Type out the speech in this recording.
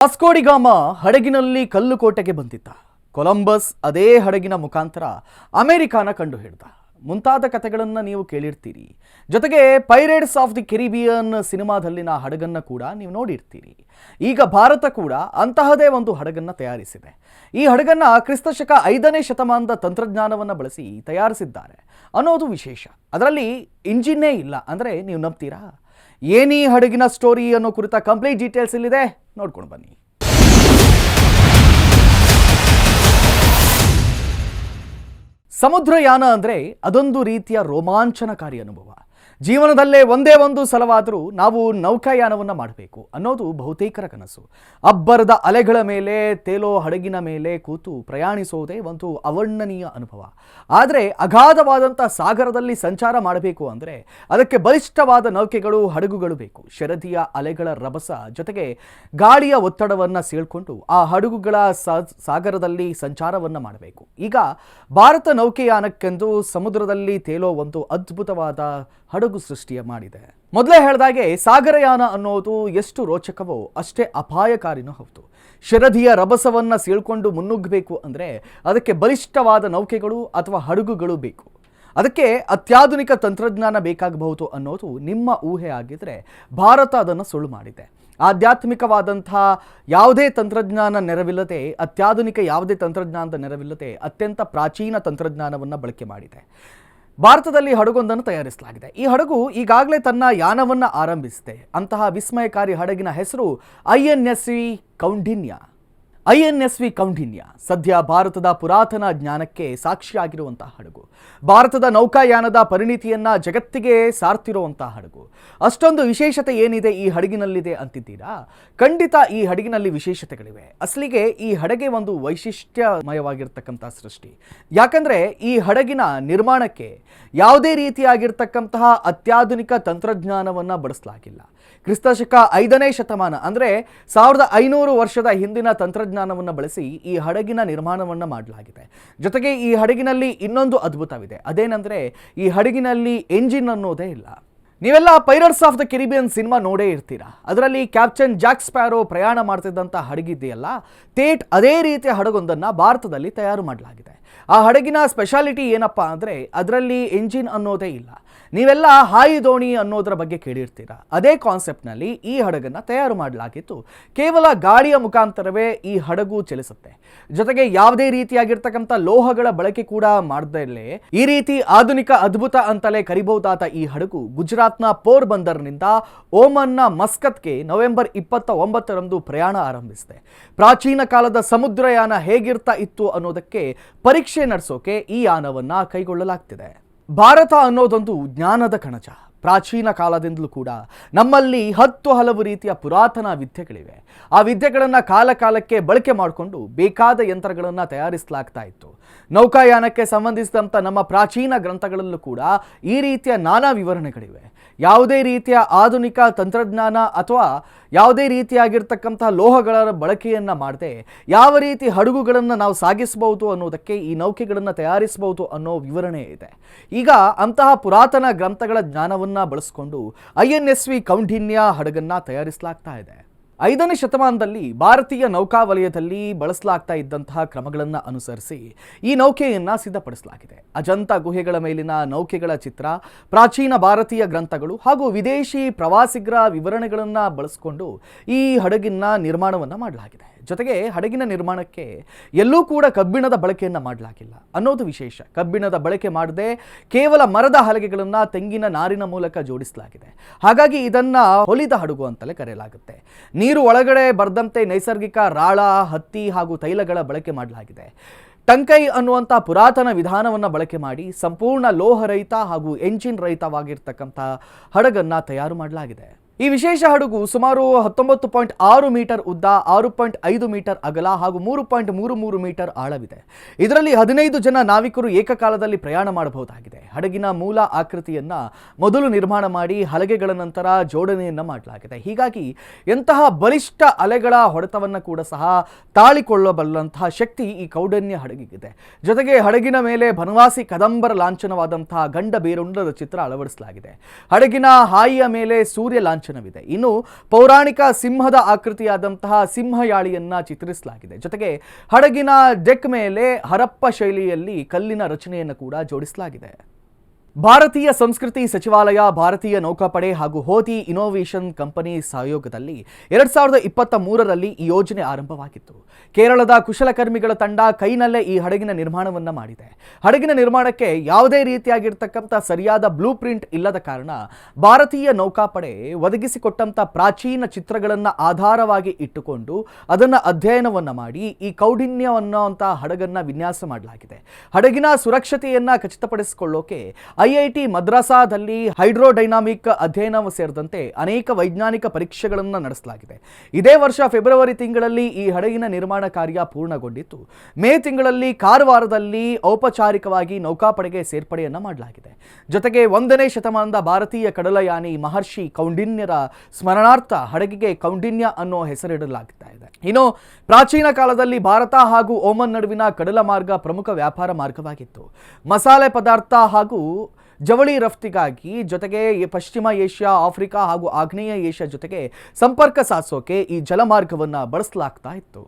Vasco da Gama ಹಡಗಿನಲ್ಲಿ ಕಲ್ಲುಕೋಟೆಗೆ ಬಂದಿದ್ದ. Columbus ಅದೇ ಹಡಗಿನ ಮುಖಾಂತರ ಅಮೆರಿಕಾನ ಕಂಡು ಹಿಡಿದ. ಮುಂತಾದ ಕಥೆಗಳನ್ನು ನೀವು ಕೇಳಿರ್ತೀರಿ. ಜೊತೆಗೆ ಪೈರೇಟ್ಸ್ ಆಫ್ ದಿ ಕೆರಿಬಿಯನ್ ಸಿನಿಮಾದಲ್ಲಿನ ಹಡಗನ್ನು ಕೂಡ ನೀವು ನೋಡಿರ್ತೀರಿ. ಈಗ ಭಾರತ ಕೂಡ ಅಂತಹದೇ ಒಂದು ಹಡಗನ್ನು ತಯಾರಿಸಿದೆ. ಈ ಹಡಗನ್ನು ಕ್ರಿಸ್ತಶಕ 5ನೇ ಶತಮಾನದ ತಂತ್ರಜ್ಞಾನವನ್ನು ಬಳಸಿ ತಯಾರಿಸಿದ್ದಾರೆ ಅನ್ನೋದು ವಿಶೇಷ. ಅದರಲ್ಲಿ ಇಂಜಿನ್ನೇ ಇಲ್ಲ ಅಂದರೆ ನೀವು ನಂಬ್ತೀರಾ? ಏನೀ ಹಡಗಿನ ಸ್ಟೋರಿ ಅನ್ನೋ ಕುರಿತ ಕಂಪ್ಲೀಟ್ ಡೀಟೇಲ್ಸ್ ಇಲ್ಲಿದೆ, ನೋಡ್ಕೊಂಡು ಬನ್ನಿ. ಸಮುದ್ರಯಾನ ಅಂದರೆ ಅದೊಂದು ರೀತಿಯ ರೋಮಾಂಚನಕಾರಿ ಅನುಭವ. ಜೀವನದಲ್ಲೇ ಒಂದೇ ಒಂದು ಸಲವಾದರೂ ನಾವು ನೌಕಾಯಾನವನ್ನು ಮಾಡಬೇಕು ಅನ್ನೋದು ಬಹುತೇಕರ ಕನಸು. ಅಬ್ಬರದ ಅಲೆಗಳ ಮೇಲೆ ತೇಲೋ ಹಡಗಿನ ಮೇಲೆ ಕೂತು ಪ್ರಯಾಣಿಸೋದೇ ಒಂದು ಅವರ್ಣನೀಯ ಅನುಭವ. ಆದರೆ ಅಗಾಧವಾದಂಥ ಸಾಗರದಲ್ಲಿ ಸಂಚಾರ ಮಾಡಬೇಕು ಅಂದರೆ ಅದಕ್ಕೆ ಬಲಿಷ್ಠವಾದ ನೌಕೆಗಳು, ಹಡಗುಗಳು ಬೇಕು. ಶರದಿಯ ಅಲೆಗಳ ರಭಸ ಜೊತೆಗೆ ಗಾಳಿಯ ಒತ್ತಡವನ್ನು ಸೀಳ್ಕೊಂಡು ಆ ಹಡಗುಗಳ ಸಾಗರದಲ್ಲಿ ಸಂಚಾರವನ್ನು ಮಾಡಬೇಕು. ಈಗ ಭಾರತ ನೌಕೆಯಾನಕ್ಕೆಂದು ಸಮುದ್ರದಲ್ಲಿ ತೇಲೋ ಒಂದು ಅದ್ಭುತವಾದ ಹಡಗು ಸೃಷ್ಟಿಯ ಮಾಡಿದೆ. ಮೊದಲೇ ಹೇಳಿದಾಗೆ ಸಾಗರಯಾನ ಅನ್ನೋದು ಎಷ್ಟು ರೋಚಕವೋ ಅಷ್ಟೇ ಅಪಾಯಕಾರಿನೂ ಹೌದು. ಶರದಿಯ ರಭಸವನ್ನು ಸೀಳ್ಕೊಂಡು ಮುನ್ನುಗ್ಗಬೇಕು ಅಂದರೆ ಅದಕ್ಕೆ ಬಲಿಷ್ಠವಾದ ನೌಕೆಗಳು ಅಥವಾ ಹಡಗುಗಳು ಬೇಕು. ಅದಕ್ಕೆ ಅತ್ಯಾಧುನಿಕ ತಂತ್ರಜ್ಞಾನ ಬೇಕಾಗಬಹುದು ಅನ್ನೋದು ನಿಮ್ಮ ಊಹೆ ಆಗಿದ್ರೆ ಭಾರತ ಅದನ್ನು ಸುಳ್ಳು ಮಾಡಿದೆ. ಆಧ್ಯಾತ್ಮಿಕವಾದಂಥ ಯಾವುದೇ ತಂತ್ರಜ್ಞಾನ ನೆರವಿಲ್ಲದೆ, ಅತ್ಯಾಧುನಿಕ ಯಾವುದೇ ತಂತ್ರಜ್ಞಾನದ ನೆರವಿಲ್ಲದೆ ಅತ್ಯಂತ ಪ್ರಾಚೀನ ತಂತ್ರಜ್ಞಾನವನ್ನು ಬಳಕೆ ಮಾಡಿದೆ. ಭಾರತದಲ್ಲಿ ಹಡಗೊಂದನ್ನು ತಯಾರಿಸಲಾಗಿದೆ. ಈ ಹಡಗು ಈಗಾಗಲೇ ತನ್ನ ಯಾನವನ್ನು ಆರಂಭಿಸಿದೆ. ಅಂತಹ ವಿಸ್ಮಯಕಾರಿ ಹಡಗಿನ ಹೆಸರು ಐಎನ್ಎಸ್ವಿ ಕೌಂಡಿನ್ಯ ಸದ್ಯ ಭಾರತದ ಪುರಾತನ ಜ್ಞಾನಕ್ಕೆ ಸಾಕ್ಷಿಯಾಗಿರುವಂತಹ ಹಡಗು. ಭಾರತದ ನೌಕಾಯಾನದ ಪರಿಣಿತಿಯನ್ನ ಜಗತ್ತಿಗೆ ಸಾರ್ತಿರುವಂತಹ ಹಡಗು. ಅಷ್ಟೊಂದು ವಿಶೇಷತೆ ಏನಿದೆ ಈ ಹಡಗಿನಲ್ಲಿದೆ ಅಂತಿದ್ದೀರಾ? ಖಂಡಿತ ಈ ಹಡಗಿನಲ್ಲಿ ವಿಶೇಷತೆಗಳಿವೆ. ಅಸಲಿಗೆ ಈ ಹಡಗೆ ಒಂದು ವೈಶಿಷ್ಟ್ಯಮಯವಾಗಿರ್ತಕ್ಕಂಥ ಸೃಷ್ಟಿ. ಯಾಕಂದ್ರೆ ಈ ಹಡಗಿನ ನಿರ್ಮಾಣಕ್ಕೆ ಯಾವುದೇ ರೀತಿಯಾಗಿರ್ತಕ್ಕಂತಹ ಅತ್ಯಾಧುನಿಕ ತಂತ್ರಜ್ಞಾನವನ್ನು ಬಳಸಲಾಗಿಲ್ಲ. ಕ್ರಿಸ್ತಶಕ 5ನೇ ಶತಮಾನ ಅಂದರೆ 1500 ವರ್ಷದ ಹಿಂದಿನ ತಂತ್ರಜ್ಞಾನವನ್ನು ಬಳಸಿ ಈ ಹಡಗಿನ ನಿರ್ಮಾಣವನ್ನು ಮಾಡಲಾಗಿದೆ. ಜೊತೆಗೆ ಈ ಹಡಗಿನಲ್ಲಿ ಇನ್ನೊಂದು ಅದ್ಭುತವಿದೆ. ಅದೇನೆಂದರೆ ಈ ಹಡಗಿನಲ್ಲಿ ಎಂಜಿನ್ ಅನ್ನೋದೇ ಇಲ್ಲ. ನೀವೆಲ್ಲ pirates of the Caribbean cinema ನೋಡೇ ಇರ್ತೀರಾ. ಅದರಲ್ಲಿ ಕ್ಯಾಪ್ಟನ್ ಜಾಕ್ ಸ್ಪ್ಯಾರೋ ಪ್ರಯಾಣ ಮಾಡ್ತಿದ್ದಂಥ ಹಡಗಿದೆಯಲ್ಲ, ತೇಟ್ ಅದೇ ರೀತಿಯ ಹಡಗೊಂದನ್ನು ಭಾರತದಲ್ಲಿ ತಯಾರು ಮಾಡಲಾಗಿದೆ. ಆ ಹಡಗಿನ ಸ್ಪೆಷಾಲಿಟಿ ಏನಪ್ಪ ಅಂದರೆ ಅದರಲ್ಲಿ ಎಂಜಿನ್ ಅನ್ನೋದೇ ಇಲ್ಲ. ನೀವೆಲ್ಲ ಹಾಯಿ ದೋಣಿ ಅನ್ನೋದರ ಬಗ್ಗೆ ಕೇಳಿರ್ತೀರಾ. ಅದೇ ಕಾನ್ಸೆಪ್ಟ್ನಲ್ಲಿ ಈ ಹಡಗನ್ನು ತಯಾರು ಮಾಡಲಾಗಿತ್ತು. ಕೇವಲ ಗಾಳಿಯ ಮುಖಾಂತರವೇ ಈ ಹಡಗು ಚಲಿಸುತ್ತೆ. ಜೊತೆಗೆ ಯಾವುದೇ ರೀತಿಯಾಗಿರ್ತಕ್ಕಂಥ ಲೋಹಗಳ ಬಳಕೆ ಕೂಡ ಮಾಡದಲ್ಲೇ ಈ ರೀತಿ ಆಧುನಿಕ ಅದ್ಭುತ ಅಂತಲೇ ಕರಿಬಹುದಾದ ಈ ಹಡಗು ಗುಜರಾತ್ನ ಪೋರ್ ಬಂದರ್ನಿಂದ ಓಮನ್ನ ಮಸ್ಕತ್ಗೆ ನವೆಂಬರ್ 29ರಂದು ಪ್ರಯಾಣ ಆರಂಭಿಸಿದೆ. ಪ್ರಾಚೀನ ಕಾಲದ ಸಮುದ್ರಯಾನ ಹೇಗಿರ್ತಾ ಇತ್ತು ಅನ್ನೋದಕ್ಕೆ ಪರೀಕ್ಷೆ ನಡೆಸೋಕೆ ಈ ಯಾನವನ್ನ ಕೈಗೊಳ್ಳಲಾಗ್ತಿದೆ. ಭಾರತ ಅನ್ನೋದೊಂದು ಜ್ಞಾನದ ಕಣಜ. ಪ್ರಾಚೀನ ಕಾಲದಿಂದಲೂ ಕೂಡ ನಮ್ಮಲ್ಲಿ ಹಲವು ರೀತಿಯ ಪುರಾತನ ವಿದ್ಯೆಗಳಿವೆ. ಆ ವಿದ್ಯೆಗಳನ್ನು ಕಾಲಕ್ಕೆ ಬಳಕೆ ಮಾಡಿಕೊಂಡು ಬೇಕಾದ ಯಂತ್ರಗಳನ್ನು ತಯಾರಿಸಲಾಗ್ತಾ ಇತ್ತು. ನೌಕಾಯಾನಕ್ಕೆ ಸಂಬಂಧಿಸಿದಂಥ ನಮ್ಮ ಪ್ರಾಚೀನ ಗ್ರಂಥಗಳಲ್ಲೂ ಕೂಡ ಈ ರೀತಿಯ ನಾನಾ ವಿವರಣೆಗಳಿವೆ. ಯಾವುದೇ ರೀತಿಯ ಆಧುನಿಕ ತಂತ್ರಜ್ಞಾನ ಅಥವಾ ಯಾವುದೇ ರೀತಿಯಾಗಿರ್ತಕ್ಕಂಥ ಲೋಹಗಳ ಬಳಕೆಯನ್ನು ಮಾಡದೆ ಯಾವ ರೀತಿ ಹಡಗುಗಳನ್ನು ನಾವು ಸಾಗಿಸಬಹುದು ಅನ್ನೋದಕ್ಕೆ ಈ ನೌಕೆಗಳನ್ನು ತಯಾರಿಸಬಹುದು ಅನ್ನೋ ವಿವರಣೆ ಇದೆ. ಈಗ ಅಂತಹ ಪುರಾತನ ಗ್ರಂಥಗಳ ಜ್ಞಾನವನ್ನು ಬಳಸಿಕೊಂಡು ಐಎನ್ಎಸ್ವಿ ಕೌಂಡಿನ್ಯ ಹಡಗನ್ನು ತಯಾರಿಸಲಾಗ್ತಾ ಇದೆ. 5ನೇ ಶತಮಾನದಲ್ಲಿ ಭಾರತೀಯ ನೌಕಾವಲಯದಲ್ಲಿ ಬಳಸಲಾಗ್ತಾ ಇದ್ದಂತಹ ಕ್ರಮಗಳನ್ನು ಅನುಸರಿಸಿ ಈ ನೌಕೆಯನ್ನು ಸಿದ್ಧಪಡಿಸಲಾಗಿದೆ. ಅಜಂತ ಗುಹೆಗಳ ಮೇಲಿನ ನೌಕೆಗಳ ಚಿತ್ರ, ಪ್ರಾಚೀನ ಭಾರತೀಯ ಗ್ರಂಥಗಳು ಹಾಗೂ ವಿದೇಶಿ ಪ್ರವಾಸಿಗರ ವಿವರಣೆಗಳನ್ನು ಬಳಸಿಕೊಂಡು ಈ ಹಡಗಿನ ನಿರ್ಮಾಣವನ್ನು ಮಾಡಲಾಗಿದೆ. ಜೊತೆಗೆ ಹಡಗಿನ ನಿರ್ಮಾಣಕ್ಕೆ ಎಲ್ಲೂ ಕೂಡ ಕಬ್ಬಿಣದ ಬಳಕೆಯನ್ನು ಮಾಡಲಾಗಿಲ್ಲ ಅನ್ನೋದು ವಿಶೇಷ. ಕಬ್ಬಿಣದ ಬಳಕೆ ಮಾಡದೆ ಕೇವಲ ಮರದ ಹಲಗೆಗಳನ್ನು ತೆಂಗಿನ ನಾರಿನ ಮೂಲಕ ಜೋಡಿಸಲಾಗಿದೆ. ಹಾಗಾಗಿ ಇದನ್ನು ಹೊಲಿದ ಹಡಗು ಅಂತಲೇ ಕರೆಯಲಾಗುತ್ತೆ. ನೀರು ಒಳಗಡೆ ಬರದಂತೆ ನೈಸರ್ಗಿಕ ರಾಳ, ಹತ್ತಿ ಹಾಗೂ ತೈಲಗಳ ಬಳಕೆ ಮಾಡಲಾಗಿದೆ. ಟಂಕೈ ಅನ್ನುವಂಥ ಪುರಾತನ ವಿಧಾನವನ್ನು ಬಳಕೆ ಮಾಡಿ ಸಂಪೂರ್ಣ ಲೋಹರಹಿತ ಹಾಗೂ ಎಂಜಿನ್ ರಹಿತವಾಗಿರ್ತಕ್ಕಂಥ ಹಡಗನ್ನು ತಯಾರು ಮಾಡಲಾಗಿದೆ. ಈ ವಿಶೇಷ ಹಡಗು ಸುಮಾರು 19.6 ಮೀಟರ್ ಉದ್ದ, 6.5 ಮೀಟರ್ ಅಗಲ ಹಾಗೂ 3.33 ಮೀಟರ್ ಆಳವಿದೆ. ಇದರಲ್ಲಿ 15 ಜನ ನಾವಿಕರು ಏಕಕಾಲದಲ್ಲಿ ಪ್ರಯಾಣ ಮಾಡಬಹುದಾಗಿದೆ. ಹಡಗಿನ ಮೂಲ ಆಕೃತಿಯನ್ನು ಮೊದಲು ನಿರ್ಮಾಣ ಮಾಡಿ ಹಲಗೆಗಳ ನಂತರ ಜೋಡಣೆಯನ್ನು ಮಾಡಲಾಗಿದೆ. ಹೀಗಾಗಿ ಎಂತಹ ಬಲಿಷ್ಠ ಅಲೆಗಳ ಹೊಡೆತವನ್ನು ಕೂಡ ಸಹ ತಾಳಿಕೊಳ್ಳಬಲ್ಲಂತಹ ಶಕ್ತಿ ಈ ಕೌಂಡಿನ್ಯ ಹಡಗಿಗಿದೆ. ಜೊತೆಗೆ ಹಡಗಿನ ಮೇಲೆ ಬನವಾಸಿ ಕದಂಬರ ಲಾಂಛನವಾದಂತಹ ಗಂಡ ಬೇರುಂಡದ ಚಿತ್ರ ಅಳವಡಿಸಲಾಗಿದೆ. ಹಡಗಿನ ಹಾಯಿಯ ಮೇಲೆ ಸೂರ್ಯ ಲಾಂಛನ ಲಾಂಛನವಿದೆ. ಇನ್ನು ಪೌರಾಣಿಕ ಸಿಂಹದ ಆಕೃತಿಯಾದಂತಹ ಸಿಂಹಯಾಳಿಯನ್ನ ಚಿತ್ರಿಸಲಾಗಿದೆ. ಜೊತೆಗೆ ಹಡಗಿನ ಡೆಕ್ ಮೇಲೆ ಹರಪ್ಪ ಶೈಲಿಯಲ್ಲಿ ಕಲ್ಲಿನ ರಚನೆಯನ್ನು ಕೂಡ ಜೋಡಿಸಲಾಗಿದೆ. ಭಾರತೀಯ ಸಂಸ್ಕೃತಿ ಸಚಿವಾಲಯ, ಭಾರತೀಯ ನೌಕಾಪಡೆ ಹಾಗೂ ಹೋತಿ ಇನೋವೇಷನ್ ಕಂಪನಿ ಸಹಯೋಗದಲ್ಲಿ 2023ರಲ್ಲಿ ಈ ಯೋಜನೆ ಆರಂಭವಾಗಿತ್ತು. ಕೇರಳದ ಕುಶಲಕರ್ಮಿಗಳ ತಂಡ ಕೈನಲ್ಲೇ ಈ ಹಡಗಿನ ನಿರ್ಮಾಣವನ್ನ ಮಾಡಿದೆ. ಹಡಗಿನ ನಿರ್ಮಾಣಕ್ಕೆ ಯಾವುದೇ ರೀತಿಯಾಗಿರ್ತಕ್ಕಂಥ ಸರಿಯಾದ ಬ್ಲೂ ಪ್ರಿಂಟ್ ಇಲ್ಲದ ಕಾರಣ ಭಾರತೀಯ ನೌಕಾಪಡೆ ಒದಗಿಸಿಕೊಟ್ಟಂಥ ಪ್ರಾಚೀನ ಚಿತ್ರಗಳನ್ನು ಆಧಾರವಾಗಿ ಇಟ್ಟುಕೊಂಡು ಅದನ್ನು ಅಧ್ಯಯನವನ್ನ ಮಾಡಿ ಈ ಕೌಂಡಿನ್ಯವನ್ನುವಂಥ ಹಡಗನ್ನ ವಿನ್ಯಾಸ ಮಾಡಲಾಗಿದೆ. ಹಡಗಿನ ಸುರಕ್ಷತೆಯನ್ನ ಖಚಿತಪಡಿಸಿಕೊಳ್ಳೋಕೆ ಐಐಟಿ ಮದ್ರಾಸಾದಲ್ಲಿ ಹೈಡ್ರೋಡೈನಾಮಿಕ್ ಅಧ್ಯಯನ ಸೇರಿದಂತೆ ಅನೇಕ ವೈಜ್ಞಾನಿಕ ಪರೀಕ್ಷೆಗಳನ್ನು ನಡೆಸಲಾಗಿದೆ. ಇದೇ ವರ್ಷ ಫೆಬ್ರವರಿ ತಿಂಗಳಲ್ಲಿ ಈ ಹಡಗಿನ ನಿರ್ಮಾಣ ಕಾರ್ಯ ಪೂರ್ಣಗೊಂಡಿತ್ತು. ಮೇ ತಿಂಗಳಲ್ಲಿ ಕಾರವಾರದಲ್ಲಿ ಔಪಚಾರಿಕವಾಗಿ ನೌಕಾಪಡೆಗೆ ಸೇರ್ಪಡೆಯನ್ನ ಮಾಡಲಾಗಿದೆ. ಜೊತೆಗೆ 1ನೇ ಶತಮಾನದ ಭಾರತೀಯ ಕಡಲಯಾನಿ ಮಹರ್ಷಿ ಕೌಂಡಿನ್ಯರ ಸ್ಮರಣಾರ್ಥ ಹಡಗಿಗೆ ಕೌಂಡಿನ್ಯ ಅನ್ನೋ ಹೆಸರಿಡಲಾಗ್ತಾ ಇದೆ. ಇನ್ನು ಪ್ರಾಚೀನ ಕಾಲದಲ್ಲಿ ಭಾರತ ಹಾಗೂ ಓಮನ್ ನಡುವಿನ ಕಡಲ ಮಾರ್ಗ ಪ್ರಮುಖ ವ್ಯಾಪಾರ ಮಾರ್ಗವಾಗಿತ್ತು. ಮಸಾಲೆ ಪದಾರ್ಥ ಹಾಗೂ ಜವಳಿ ರಫ್ತಿಗಾಗಿ, ಜೊತೆಗೆ ಪಶ್ಚಿಮ ಏಷ್ಯಾ, ಆಫ್ರಿಕಾ ಹಾಗೂ ಆಗ್ನೇಯ ಏಷ್ಯಾ ಜೊತೆಗೆ ಸಂಪರ್ಕ ಸಾಧಿಸೋಕೆ ಈ ಜಲಮಾರ್ಗವನ್ನು ಬಳಸಲಾಗ್ತಾ ಇತ್ತು.